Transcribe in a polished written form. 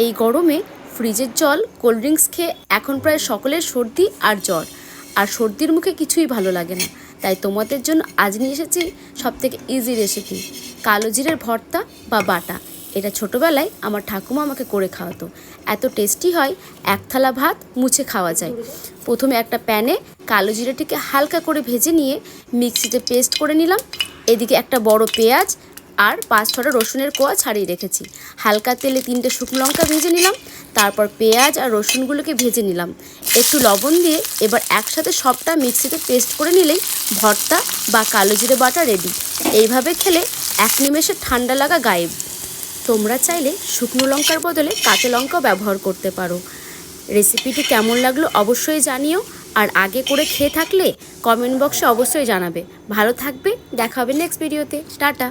এই গরমে ফ্রিজের জল কোল্ড ড্রিঙ্কস খেয়ে এখন প্রায় সকলের সর্দি আর জ্বর, আর সর্দির মুখে কিছুই ভালো লাগে না। তাই তোমাদের জন্য আজ নিয়ে এসেছি সবথেকে ইজি রেসিপি, কালো জিরের ভর্তা বা বাটা। এটা ছোটোবেলায় আমার ঠাকুমা আমাকে করে খাওয়াতো, এত টেস্টি হয়, এক থালা ভাত মুছে খাওয়া যায়। প্রথমে একটা প্যানে কালো জিরেটিকে হালকা করে ভেজে নিয়ে মিক্সিতে পেস্ট করে নিলাম। এদিকে একটা বড় পেঁয়াজ আর 5-6টা রসুনের কোয়া ছাড়িয়ে রেখেছি। হালকা তেলে 3টে শুকনো লঙ্কা ভেজে নিলাম, তারপর পেঁয়াজ আর রসুনগুলোকে ভেজে নিলাম। একটু লবণ দিয়ে এবার একসাথে সবটা মিক্সিতে পেস্ট করে নিলেই ভর্তা বা কালো জিরে বাটা রেডি। এইভাবে খেলে এক নিমেষে ঠান্ডা লাগা গায়েব। তোমরা চাইলে শুকনো লঙ্কার বদলে কাঁচা লঙ্কাও ব্যবহার করতে পারো। রেসিপিটি কেমন লাগলো অবশ্যই জানিও, আর আগে করে খেয়ে থাকলে কমেন্ট বক্সে অবশ্যই জানাবে। ভালো থাকবে, দেখা হবে নেক্সট ভিডিওতে। টাটা।